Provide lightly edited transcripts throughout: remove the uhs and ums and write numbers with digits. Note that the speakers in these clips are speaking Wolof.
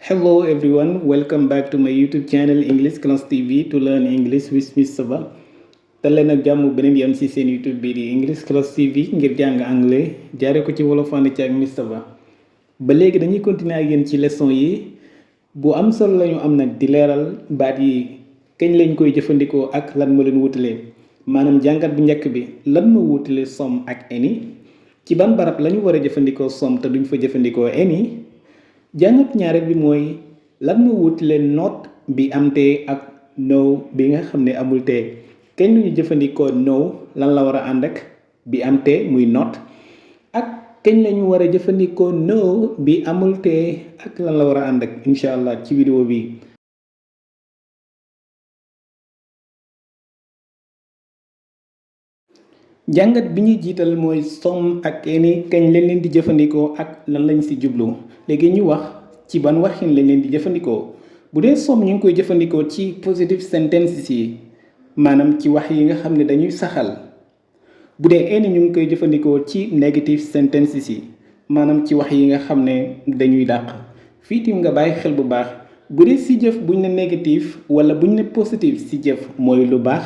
Hello everyone, welcome back to my YouTube channel English Class TV to learn English with Mr. Ba. dal leen ak jàmm beneen yoon ci seen YouTube bii di English Class TV ngir jàng anglais jaare ko ci wolofaan ci ak Mr. Ba. ba léegi dañuy continuer ak yéen ci leçon yi bu am solo lañu am nag di leeral baat yi kañ lañ koy jëfandikoo ak lan moo leen wutalee maanaam jàngat bu njëkk bi lan moo wutalee some ak any ci ban barab lañu war a jëfandikoo some te duñ fa jëfandikoo any. jàngat ñaareel bi mooy lan moo wutale not bi am tee ak no bi nga xam ne amul tee kañ lu ñu jëfandikoo no lan la war a ànd ak bi am tee muy not ak kañ la ñu war a jëfandikoo no bi amul tee ak lan la war a ànd ak incha allah ci vidéo bi. jàngat bi ñuy jiital mooy some ak any kañ lañ leen di jëfandikoo ak lan lañ ci jublu léegi ñu wax ci ban waxin lañ leen di jëfandikoo bu dee some ñu ngi koy jëfandikoo ci positive sentences yi maanaam ci wax yi nga xam ne dañuy saxal bu dee any ñu ngi koy jëfandikoo ci negative sentences yi maanaam ci wax yi nga xam ne dañuy dàq fii tim nga bàyyi xel bu baax bu dee ci jëf buñ ne négative wala buñ ne positive ci jëf mooy lu baax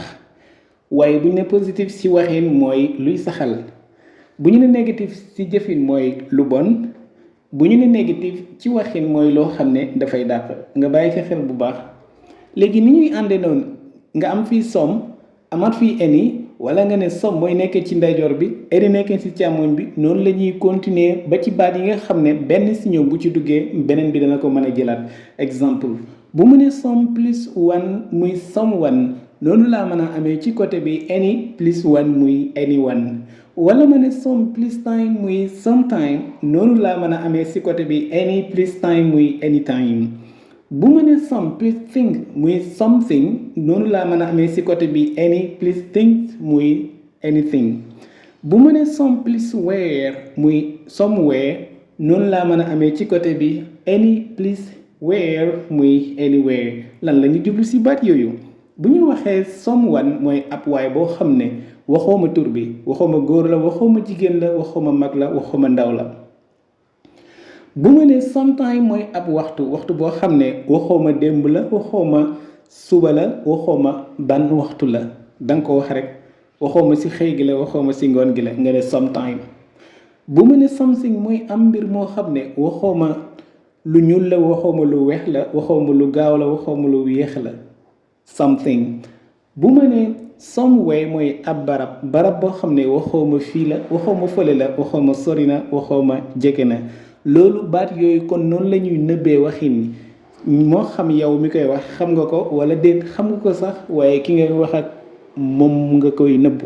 waaye bu ñu ne positif ci waxin mooy luy saxal bu ñu ne négatif ci jëfin mooy lu bon bu ñu ne négatif ci waxin mooy loo xam ne dafay dàq nga bàyyi ci xel bu baax léegi ni ñuy àndee noonu nga am fii some amaat fii any wala nga ne some mooy nekkee ci ndeyjoor bi any nekkee ci càmmoñ bi noonu la ñuy continuer ba ci baat yi nga xam ne benn ci ñoom bu ci duggee beneen bi dana ko mën a jëlaat exemple bu mu ne some plus one muy someone noonu laa mën a amee ci côté bi any plus one muy anyone wala ma ne some plus time muy sometime noonu laa mën a amee ci côté bi any plus time muy anytime bu ma ne some plus thing muy something noonu laa mën a amee ci côté bi any plus things muy anything bu ma ne some plus where muy somewhere noonu laa mën a amee ci côté bi any plus where muy anywhere lan la ñu jublu ci baat yooyu bu ñu waxee someone mooy ab waay boo xam ne waxooma tur bi waxooma góor la waxooma jigéen la waxooma mag la waxooma ndaw la bu ma ne sometime mooy ab waxtu boo xam ne waxooma démb la waxooma suba la waxooma ban waxtu la danga ko wax rek waxooma ci xëy gi la waxooma ci ngoon gi la nga ne sometime bu ma ne something mooy am mbir moo xam ne waxooma lu ñuul la waxooma lu weex la waxooma lu gaaw la waxooma lu yéex la something bu ma ne somewhere mooy ab barab boo xam ne waxooma fii la waxooma fële la waxooma sori na waxooma jege na loolu baat yooyu kon noonu la ñuy nëbbee waxin moo xam yow mi koy wax xam nga ko wala déet xam nga ko sax waaye ki ngay wax ak moom nga koy nëbbu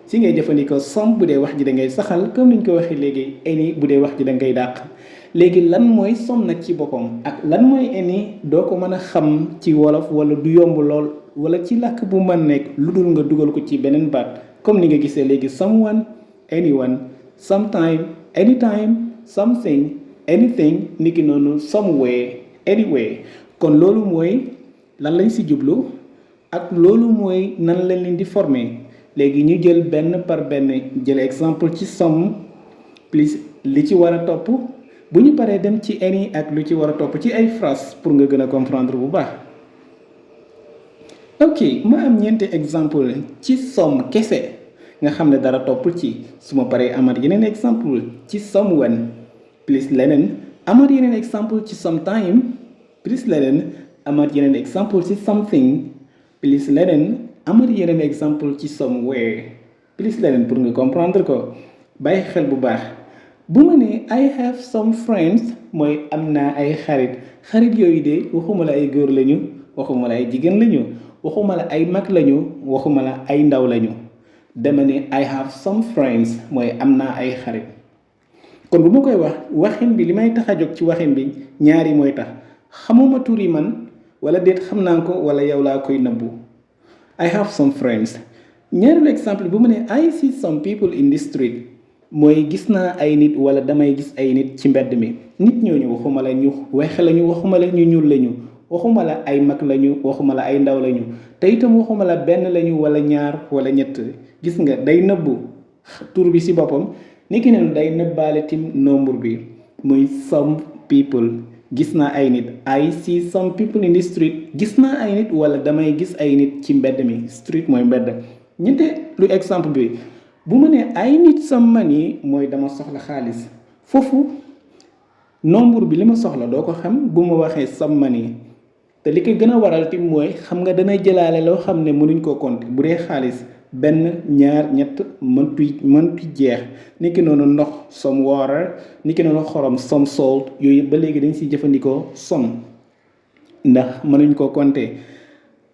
si ngay jëfandikoo some bu dee wax ji da ngay saxal comme niñ ko waxee léegi any bu dee wax ji da ngay dàq léegi lan mooy some nag ci boppam ak lan mooy any doo ko mën a xam ci wolof wala du yomb lool wala ci làkk bu mën nekk lu dul nga dugal ko ci beneen baat comme ni nga gisee léegi someone anyone sometime anytime something anything niki noonu somewhere anywhere kon loolu mooy lan lañ ci jublu ak loolu mooy nan lañ leen di former léegi ñu jël benn par benn jël exemple ci some plus li ci war a topp bu ñu paree dem ci any ak lu ci war a topp ci ay phrase pour nga gën a comprendre bu baax ok ma am ñeenti exemple ci some kese nga xam ne dara toppul ci su ma paree amaat yeneen exemple ci someone plus leneen amaat yeneen exemple ci sometime plus leneen amaat yeneen exemple ci something plus leneen amaat yeneen exemple ci somewhere plus leneen pour nga comprendre ko bàyyi xel bu baax bu ma nee I have some friends mooy am naa ay xarit yooyu de waxuma la ay góor lañu waxuma la ay jigéen lañu waxuma la ay mag lañu waxuma la ay ndaw lañu dama ne I have some friends mooy am naa ay xarit kon bu ma koy wax waxin bi li may tax a jóg ci waxin bi ñaari mooy tax xamuma tur yi man wala déet xam naa ko wala yow laa koy nëbbu I have some friends ñaareelu exemple bu ma nee I see some people in the street mooy gis naa ay nit wala damay gis ay nit ci mbedd mi nit ñooñu waxuma la ñu weex lañu waxuma la ñu ñuul lañu waxuma la ay mag lañu waxuma la ay ndaw lañu te itam waxuma la benn lañu wala ñaar wala ñett gis nga day nëbbu tur bi ci boppam niki noonu day nëbbaale tim nombre bi muy some people gis naa ay nit. I see some people in the street. Gis naa ay nit wala damay gis ay nit ci mbedd mi. Street mooy mbedd. ñetteelu exemple bi bu ma nee I need some money mooy dama soxla xaalis foofu nombre bi li ma soxla doo ko xam bu ma waxee some money te li ko gën a waral tim mooy xam nga dana jëlaale loo xam ne mënuñ koo compter bu dee xaalis benn ñaar ñett mëntu jeex niki noonu ndox some water niki noonu xorom some salt yooyu ba léegi dañ siy jëfandikoo some ndax mënuñ koo compter.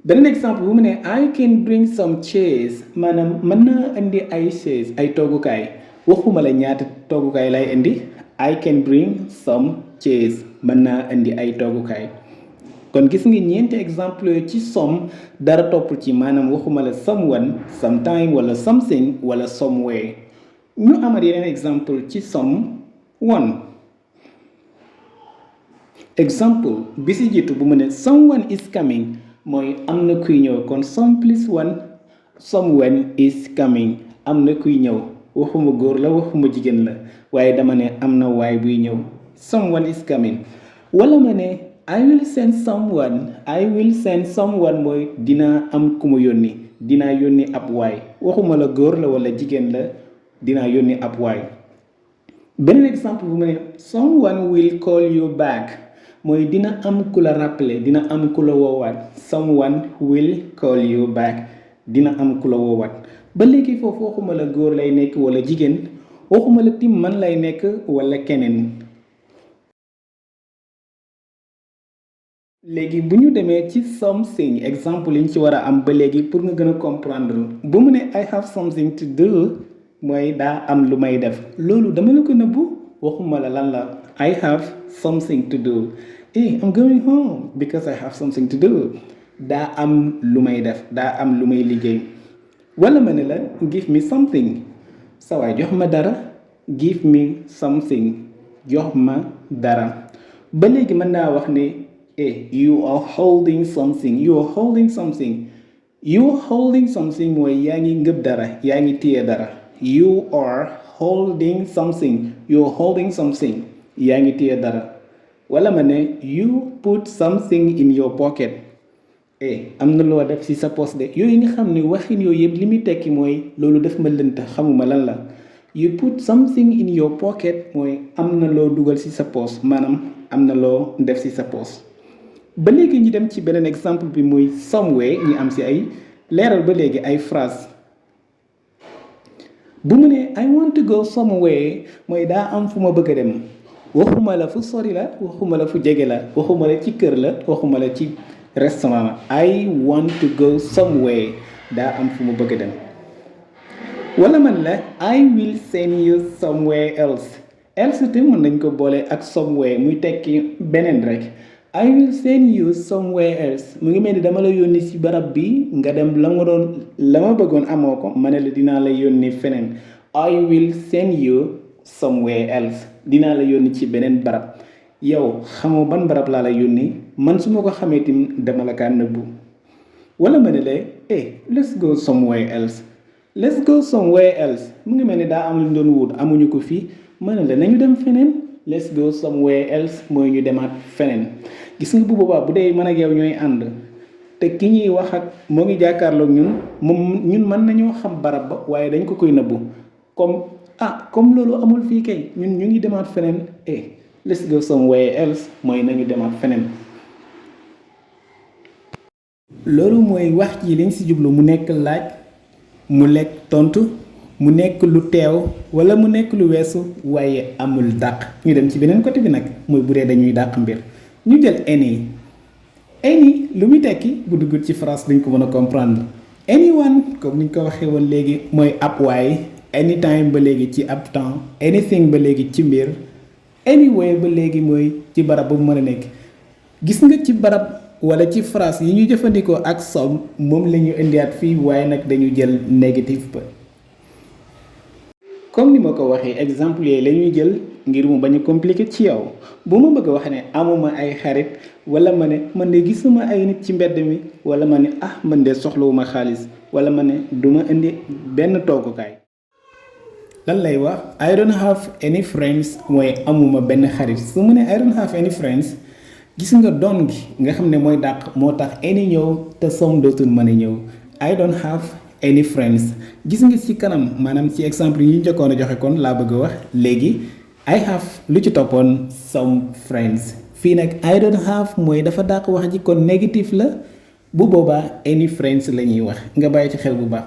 beneen exemple bu mu ne I can bring some chairs maanaam mën naa indi ay chairs ay toogukaay waxuma la ñaata toogukaay lay indi I can bring some chairs mën naa indi ay toogukaay. kon gis nga ñeenti exemple yooyu ci some dara topp ci maanaam waxuma la someone sometime wala something wala somewhere. ñu amat yeneen exemple ci someone. exemple bi si jiitu bu mu ne someone is coming mooy am na kuy ñëw kon some plus one someone is coming am na kuy ñëw waxuma góor la waxuma jigéen la waaye dama ne am na waay buy ñëw someone is coming. wala ma ne I will send someone mooy dinaa am ku ma yónni dinaa yónni ab waay waxuma la góor la wala jigéen la dinaa yónni ab waay. beneen exemple bu ma ne someone will call you back mooy dina am ku la rappeler dina am ku la woowaat someone will call you back dina am ku la woowaat. ba léegi foofu waxuma la góor lay nekk wala jigéen waxuma la tim man lay nekk wala keneen. léegi bu ñu demee ci something exemple yi ñu ci war a am ba léegi pour nga gën a comprendre bu mu ne I have something to do mooy daa am lu may def loolu dama la ko nëbbu waxuma la lan la I have something to do. I'm going home because I have something to do daa am lu may def daa am lu may liggéey. wala ma ne la give me something sa waay jox ma dara give me something jox ma dara. ba léegi mën naa wax ne you are holding something mooy yaa ngi ngëb dara yaa ngi téye dara. you are holding something yaa ngi téye dara. wala ma ne you put something in your pocket am na loo def ci sa poche de yooyu nga xam ne waxin yooyu yëpp li muy tekki mooy loolu def ma lënt xamuma lan la. you put something in your pocket mooy am na loo dugal ci sa poche maanaam am na loo def ci sa poche. ba léegi ñu dem ci beneen exemple bi muy somewhere ñu am ci ay leeral ba léegi ay phrase bu mu ne I want to go somewhere mooy daa am fu ma bëgg a dem waxuma la fu sori la waxuma la fu jege la waxuma la ci kër la waxuma la ci restaurant la. I want to go somewhere daa am fu ma bëgg a dem. wala man la I will send you somewhere else te mën nañ ko boole ak somewhere muy tekki beneen rek. I will send you somewhere else mu ngi mel ni dama la yónni ci barab bi nga dem la ma bëggoon amoo ko ma ne la dinaa la yónni feneen. I will send you somewhere else dinaa la yónni ci beneen barab yow xamoo ban barab laa la yónni man su ma ko xamee tim dama la kaa nëbbu. wala ma ne la let's go somewhere else mu ngi mel ni daa am lu ñu doon wut amuñu ko fii ma ne la nañu dem feneen. let's go somewhere else mooy ñu demaat feneen. gis nga bu boobaa bu dee man ak yow ñooy ànd te ki ñuy wax ak moo ngi jàkkaarloog ñun ñun mën nañoo xam barab ba waaye dañ ko koy nëbbu comme loolu amul fii kay ñun ñu ngi demaat feneen. let's go somewhere else mooy nañu demaat feneen. loolu mooy wax ji liñ ci jublu mu nekk laaj mu lekk tontu mu nekk lu teew wala mu nekk lu weesu waaye amul dàq. ñu dem ci beneen côté bi nag mooy bu dee dañuy dàq mbir ñu jël any lu muy tekki bu duggut ci phrase dañ ko mën a comprendre. anyone comme niñ ko waxee woon léegi mooy ab waay. anytime ba léegi ci ab temps. anything ba léegi ci mbir. anywhere ba léegi mooy ci barab bu mën a nekk. gis nga ci barab wala ci phrase yi ñu jëfandikoo ak some moom la ñu indiwaat fii waaye nag dañu jël négatif ba. comme ni ma ko waxee exemple yooyu la ñuy jël ngir mu bañ a compliqué ci yow bu ma bëgg a wax ne amuma ay xarit wala ma ne man de gisuma ay nit ci mbedd mi wala ma ne man de soxlawuma xaalis wala ma ne duma indi benn toogukaay. lan lay wax I don't have any friends mooy amuma benn xarit su mu ne I don't have any friends gis nga doon gi nga xam ne mooy dàq moo tax any ñëw te some dootul mën a ñëw. I don't have any friends gis nga ci kanam maanaam ci exemple yi ñu njëkkoon a joxe kon laa bëgg a wax léegi I have lu ci toppoon some friends fii nag I don't have mooy dafa dàq wax ji kon négatif la bu boobaa any friends la ñuy wax nga bàyyi ci xel bu baax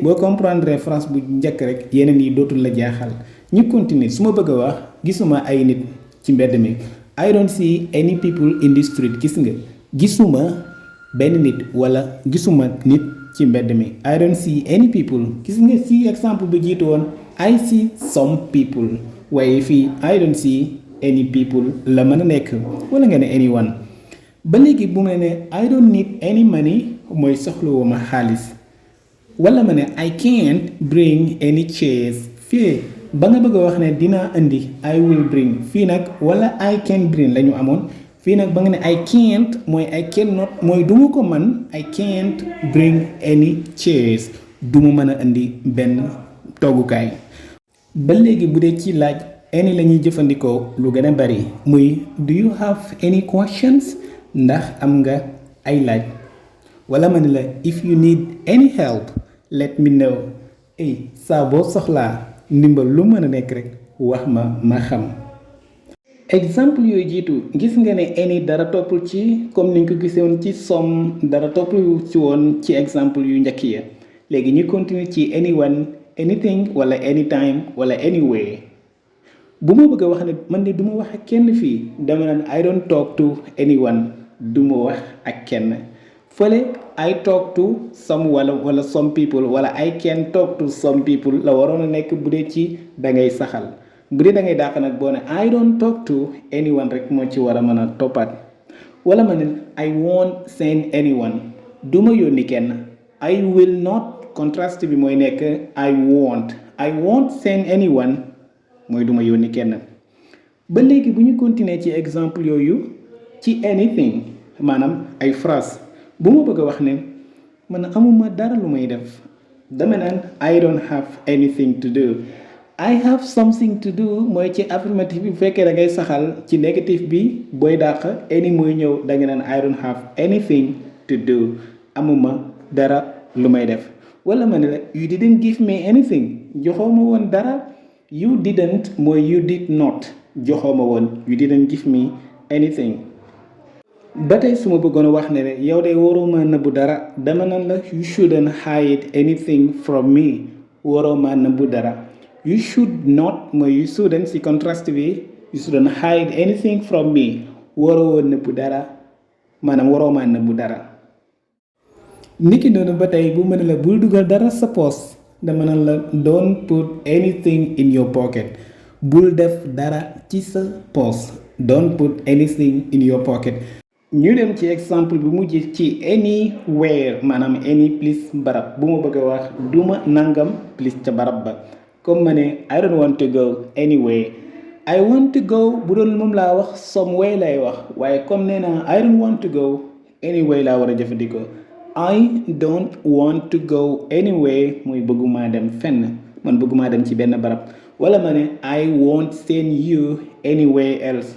boo comprendre phrase bu njëkk rek yeneen yi dootul la jaaxal ñu continuer su ma bëgg a wax gisuma ay nit ci mbedd mi I don't see any people in the street gis nga gisuma benn nit wala gisuma nit ci mbedd mi I don't see any people gis nga ci exemple bi jiitu woon I see some people waaye fii I don't see any people la mën a nekk wala nga ne anyone ba léegi bu ma ne I don't need any money mooy soxlawuma xaalis wala ma ne I can't bring any chairs fii ba nga bëgg a wax ne dinaa indi I will bring fii nag wala I can bring la ñu amoon fii nag ba nga ne I can't mooy I cannot mooy du ma ko man I can't bring any chairs du ma mën a indi benn toogukaay ba léegi bu dee ci laaj any la ñuy jëfandikoo lu gën a bari muy do you have any questions ndax am nga ay laaj wala ma ne la if you need any help let me know saa boo soxlaa ndimbal lu mën a nekk rek wax ma xam. exemple yooyu jiitu gis nga ne any dara toppul ci comme ni nga ko gisee woon ci some dara toppul ci woon ci exemple yu njëkk ya léegi ñu continuer ci anyone anything wala anytime wala anywhere bu ma bëgg a wax ne man de du ma wax ak kenn fii dama naan I don't talk to anyone du ma wax ak kenn fële I talk to some wala some people wala I can talk to some people la waroon a nekk bu dee ci da ngay saxal bu dee da ngay dàq nag boo ne I don't talk to anyone rek moo ci war a mën a toppaat wala ma ne I won't send anyone du ma yónni kenn I will not contrast bi mooy nekk I won't send anyone mooy du ma yónni kenn ba léegi bu ñu continuer ci exemple yooyu ci anything maanaam ay phrase bu ma bëgg a wax ne man amuma dara lu may def dama naan I don't have anything to do I have something to do mooy ci affirmative bi bu fekkee da ngay saxal ci négatif bi booy dàq any mooy ñëw da nga naan I don't have anything to do amuma dara lu may def wala ma ne la you didn't give me anything joxoo ma woon dara you didn't mooy you did not joxoo ma woon you didn't give me anything ba tey su ma bëggoon a wax ne yow de waruma nëbbu dara dama naan la you shouldn't hide anything from me waruma nëbbu dara you should not mooy you shouldn't ci contrast bi you shouldn't hide anything from me waroo nëbbu dara maanaam waruma nëbbu dara niki noonu ba tey bu mën la bul dugal dara sa poos dama naan la don't put anything in your pocket bul def dara ci sa poos don't put anything in your pocket ñu dem ci exemple bi mujj ci anywhere maanaam any place barab bu ma bëgg a wax duma nangam place ca barab ba comme ma ne I don't want to go anywhere I want to go bu doon moom laa wax somewhere lay wax waaye comme nee naa I don't want to go anywhere laa war a jëfandikoo I don't want to go anywhere muy bëggumaa dem fenn man bëggumaa dem ci benn barab wala ma ne I won't send you anywhere else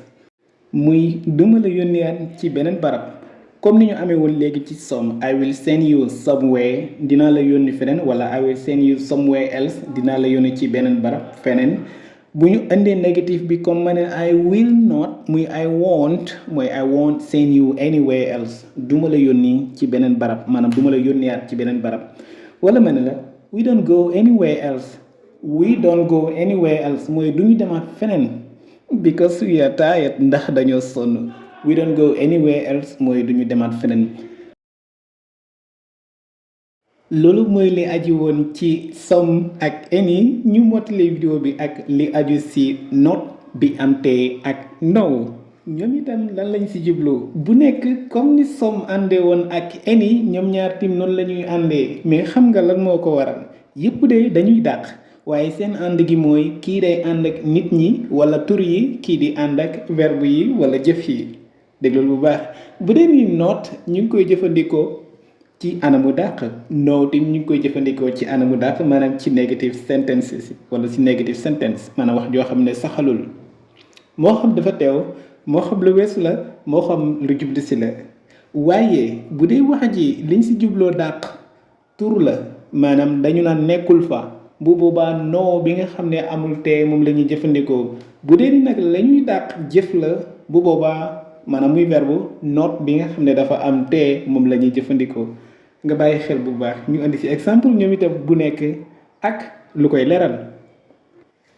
muy duma la yónniwaat ci beneen barab comme ni ñu amee woon léegi ci some I will send you somewhere dinaa la yónni feneen wala I will send you somewhere else dinaa la yónni ci beneen barab feneen bu ñu indee négatif bi comme ma ne I will not muy I won't send you anywhere else duma la yónni ci beneen barab maanaam duma la yónniwaat ci beneen barab wala ma ne la we don't go anywhere else mooy du ñu demaat feneen because we are tired ndax dañoo sonn we don't go anywhere else mooy duñu demaat feneen loolu mooy li aju woon ci some ak any ñu mottali vidéo bi ak li aju ci not bi am tey ak no ñoom itam lan lañ ci jublu bu nekk comme ni some àndee woon ak any ñoom ñaar tim noonu la ñuy àndee mais xam nga lan moo ko waral yépp de dañuy dàq waaye seen ànd gi mooy kii day ànd ak nit ñi wala tur yi kii di ànd ak verbe yi wala jëf yi déglul bu baax bu dee ni not ñu ngi koy jëfandikoo ci anamu dàq no tim ñu ngi koy jëfandikoo ci anamu dàq maanaam ci negative sentences wala ci negative sentence maanaam wax joo xam ne saxalul moo xam dafa teew moo xam lu weesu la moo xam lu jublu si la waaye bu dee wax ji liñ si jubloo dàq tur la maanaam dañu naan nekkul fa bu boobaa no bi nga xam ne amul te moom la ñuy jëfandikoo bu dee ni nag la ñuy dàq jëf la bu boobaa maanaam muy verbe not bi nga xam ne dafa am te moom la ñuy jëfandikoo nga bàyyi xel bu baax ñu indi ci exemple ñoom itam bu nekk ak lu koy leeral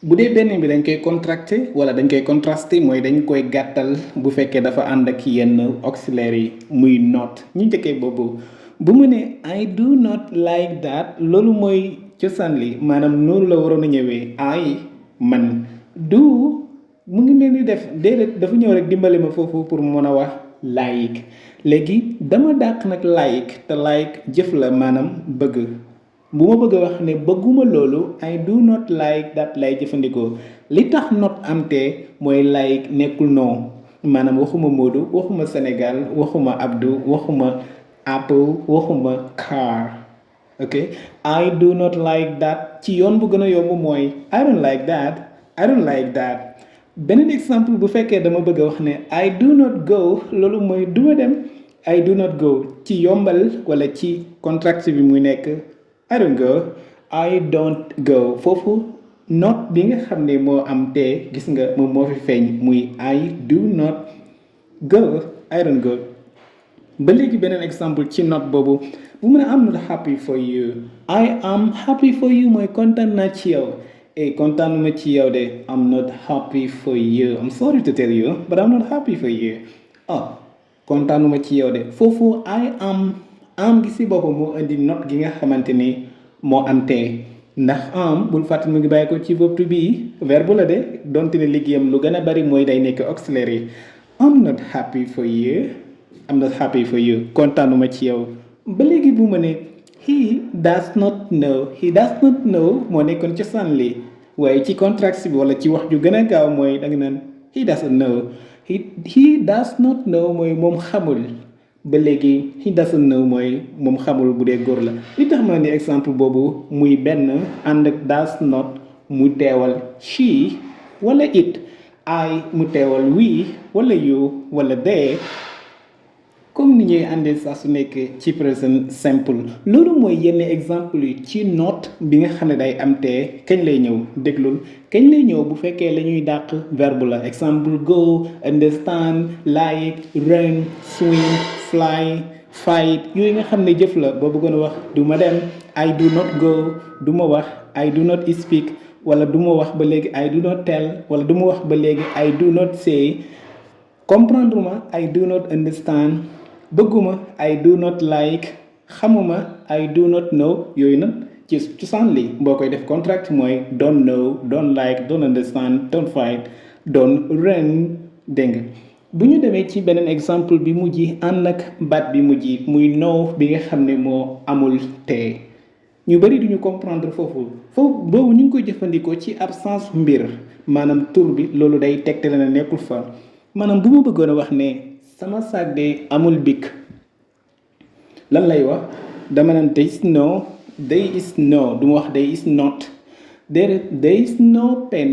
bu dee benn bi dañ koy contracté wala dañ koy contrasté mooy dañ koy gàttal bu fekkee dafa ànd ak yenn auxiliaires yi muy not ñu njëkkee boobu bu mu ne I do not like that loolu mooy cosaan li maanaam noonu la waroon a ñëwee I man do mu ngi mel ni def déedéet dafa ñëw rek dimbali ma foofu pour mën a wax like léegi dama dàq nag like te like jëf la maanaam bëgg bu ma bëgg a wax ne bëgguma loolu I do not like that lay jëfandikoo li tax not am te mooy like nekkul non maanaam waxuma Modou waxuma Sénégal waxuma Abdou waxuma Apple waxuma car ok I do not like that ci yoon bu gën a yomb mooy I don't like that beneen exemple bu fekkee dama bëgg a wax ne I do not go loolu mooy duma dem I do not go ci yombal wala ci contract bi muy nekk I don't go I don't go foofu not bi nga xam ne moo am te gis nga moom moo fi feeñ muy I do not go I don't go ba léegi beneen exemple ci not boobu bu mu ne I'm not happy for you I am happy for you mooy kontaan naa ci yow kontaanuma ci yow de I'm not happy for you I'm sorry to tell you but I'm not happy for you kontaanuma ci yow de foofu I am gi si boppam moo indi not gi nga xamante ni moo am te ndax am bul fàtte mu ngi bàyyi ko ci verbe to be verbe la de donte ne liggéeyam lu gën a bari mooy day nekk auxiliary I'm not happy for you kontaanuma ci yow ba léegi bu ma ne he does not know moo nekkoon ci sànni waaye ci contract bi wala ci wax ju gën a gaaw mooy da nga naan he doesn't know he does not know mooy moom xamul ba léegi he doesn't know mooy moom xamul bu dee góor la li tax ma ni exemple boobu muy benn ànd ak does not mu teewal she wala it I mu teewal we wala you wala they comme ni ñuy àndee saa su nekk ci present simple loolu mooy yenn exemple yi ci not bi nga xam ne day am te kañ lay ñëw déglul kañ lay ñëw bu fekkee la ñuy dàq verbe la exemple go understand like run swim fly fight yooyu nga xam ne jëf la boo bëggoon a wax du ma dem I do not go du ma wax I do not speak wala du ma wax ba léegi I do not tell wala du ma wax ba léegi I do not say comprendre ma I do not understand bëgguma I do not like xamuma I do not know yooyu nag ci cosaan li boo koy def contract mooy don't know don't like don't understand don't fight don't run dégg nga bu ñu demee ci beneen exemple bi mujj ànd ak baat bi mujj muy no bi nga xam ne moo amul te ñu bari duñu comprendre foofu boobu ñu ngi koy jëfandikoo ci absence mbir maanaam tur bi loolu day tegtale na nekkul fa maanaam bu ma bëggoon a wax ne sama sac de amul bic lan lay wax dama naan there is no du ma wax there is not there is no pen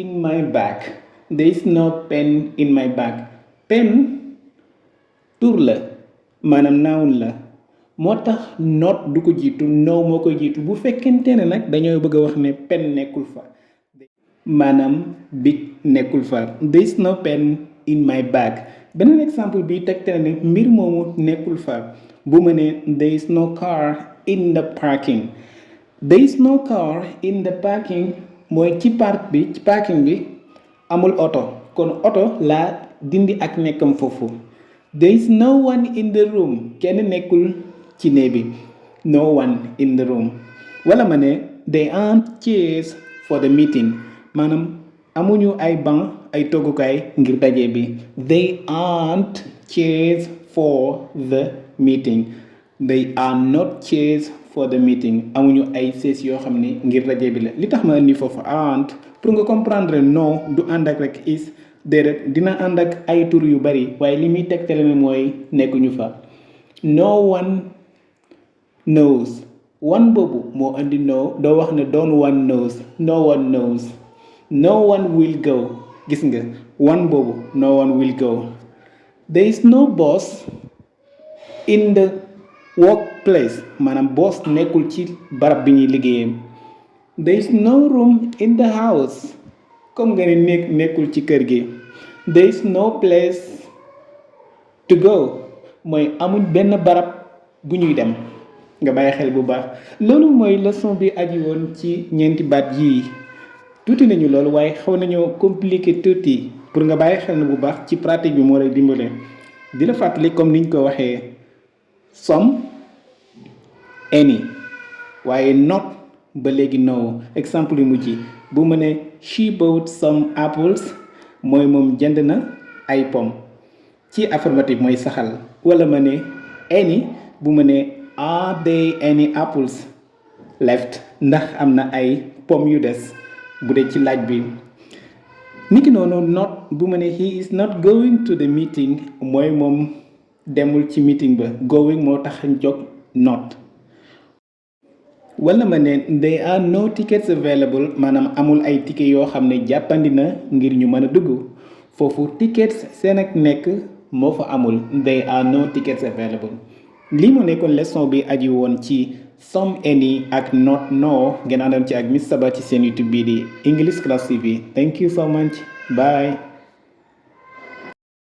in my bag there is no pen in my bag pen tur la maanaam noun la moo tax not du ko jiitu no moo koy jiitu bu fekkente ne nag dañoo bëgg a wax ne pen nekkul fa maanaam bic nekkul fa there is no pen in my bag beneen exemple bi tegte ne mbir moomu nekkul fa bu ma ne there is no car in the parking there is no car in the parking mooy ci parking bi amul oto kon oto laa dindi ak nekkam foofu there is no one in the room kenn nekkul ci néeg bi no one in the room wala ma ne they aren't chairs for the meeting maanaam amuñu ay banc ay toogukaay ngir daje bi they aren't chairs for the meeting they are not chairs for the meeting amuñu ay chaise yoo xam ne ngir daje bi la li tax ma indi foofu aren't pour nga comprendre non du ànd ak rek is déedéet dina ànd ak ay tur yu bari waaye li muy tegtale ne mooy nekkuñu fa no one knows one boobu moo andi no doo wax ne don't one knows no one knows no one will go gis nga one boobu no one will go there is no boss in the workplace maanaam boss nekkul ci barab bi ñuy liggéeyee. there is no room in the house comme nga ne nekkul ci kër gi. there is no place to go mooy amuñ benn barab bu ñuy dem nga bàyyi xel bu baax. loolu mooy leçon bi aji woon ci ñeenti baat yii tuuti nañu loolu waaye xaw nañoo compliqué tuuti pour nga bàyyi xel na bu baax ci pratique bi moo lay dimbale. di la fàttali comme niñ ko waxee some any waaye not ba léegi no. exemple yu mujj bu ma ne she bought some apples mooy moom jënd na ay pomme ci affirmative mooy saxal. wala ma ne any bu ma ne are there any apples left ndax am na ay pomme yu des bu dee ci laaj bi. niki noonu not bu ma ne he is not going to the meeting mooy moom demul ci meeting ba. going moo tax jóg not. wala ma ne there are no tickets available maanaam amul ay ticket yoo xam ne jàppandi na ngir ñu mën a dugg foofu tickets seen ak nekk moo fa amul. there are no tickets available. lii moo nekkoon leçon bi aji woon ci some any ak not no ngeen àndoon ci ak Miss Saba ci seen YouTube bii di English Class TV. thank you so much. bye.